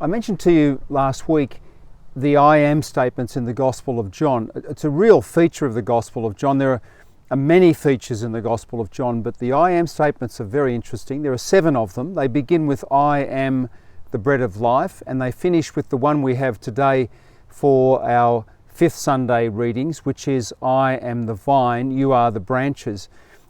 I mentioned to you last week the I am statements in the Gospel of John. It's a real feature of the Gospel of John. There are many features in the Gospel of John, but the I am statements are very interesting. There are 7 of them. They begin with I am the bread of life, and they finish with the one we have today for our 5th Sunday readings, which is I am the vine, you are the branches.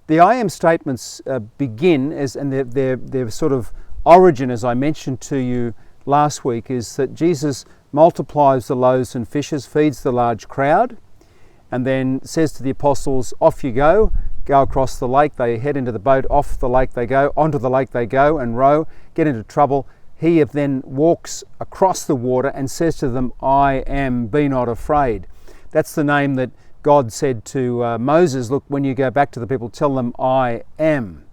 The I am statements begin as, and their sort of origin, as I mentioned to you last week, is that Jesus multiplies the loaves and fishes, feeds the large crowd, and then says to the apostles, off you go across the lake. They head into the boat, off the lake they go, onto the lake they go and row, get into trouble. He then walks across the water and says to them, I am, be not afraid. That's the name that God said to Moses, look, when you go back to the people, tell them I am.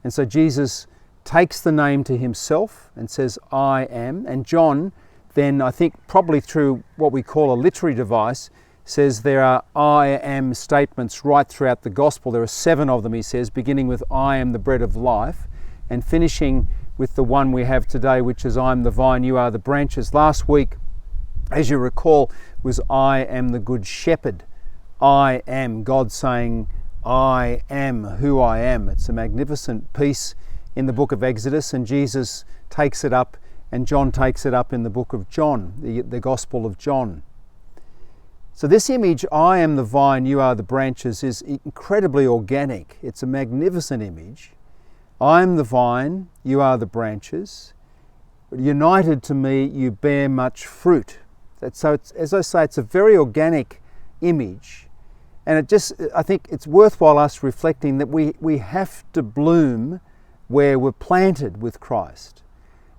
And so Jesus takes the name to himself and says, I am. And John then, I think probably through what we call a literary device, says there are I am statements right throughout the gospel. There are 7 of them, he says, beginning with I am the bread of life and finishing with the one we have today, which is I am the vine, you are the branches. Last week, as you recall, was I am the good shepherd. I am, God saying, I am who I am. It's a magnificent piece in the book of Exodus, and Jesus takes it up, and John takes it up in the book of John, the Gospel of John. So this image, I am the vine, you are the branches, is incredibly organic. It's a magnificent image. I am the vine, you are the branches. United to me, you bear much fruit. So it's, as I say, it's a very organic image. And I think it's worthwhile us reflecting that we have to bloom where we're planted with Christ.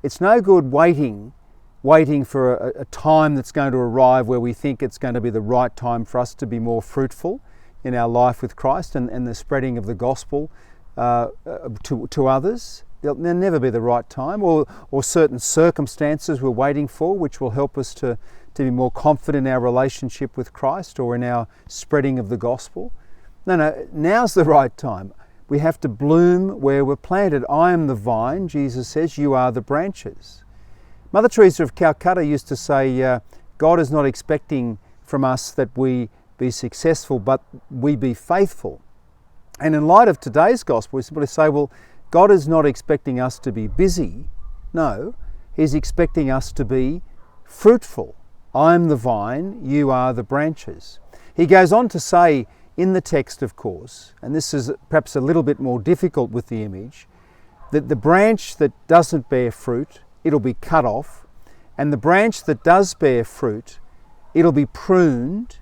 It's no good waiting for a time that's going to arrive where we think it's going to be the right time for us to be more fruitful in our life with Christ and the spreading of the gospel to others. There'll never be the right time, or certain circumstances we're waiting for which will help us to be more confident in our relationship with Christ or in our spreading of the gospel. No, now's the right time. We have to bloom where we're planted. I am the vine, Jesus says, you are the branches. Mother Teresa of Calcutta used to say, God is not expecting from us that we be successful, but we be faithful. And in light of today's gospel, we simply say, well, God is not expecting us to be busy. No, He's expecting us to be fruitful. I am the vine, you are the branches. He goes on to say in the text, of course, and this is perhaps a little bit more difficult with the image, that the branch that doesn't bear fruit, it'll be cut off, and the branch that does bear fruit, it'll be pruned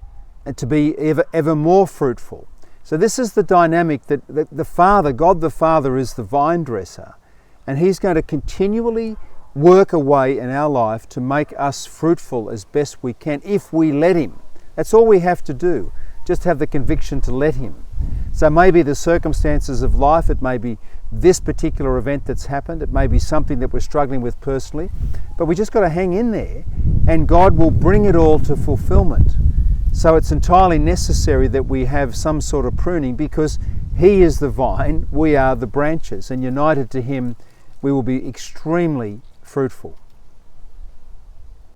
and to be ever more fruitful. So this is the dynamic that the Father, God the Father, is the vine dresser, and He's going to continually work away in our life to make us fruitful as best we can if we let Him. That's all we have to do, just have the conviction to let Him. So maybe the circumstances of life, it may be this particular event that's happened, it may be something that we're struggling with personally, but we just got to hang in there and God will bring it all to fulfillment. So it's entirely necessary that we have some sort of pruning because He is the vine, we are the branches, and united to Him we will be extremely fruitful.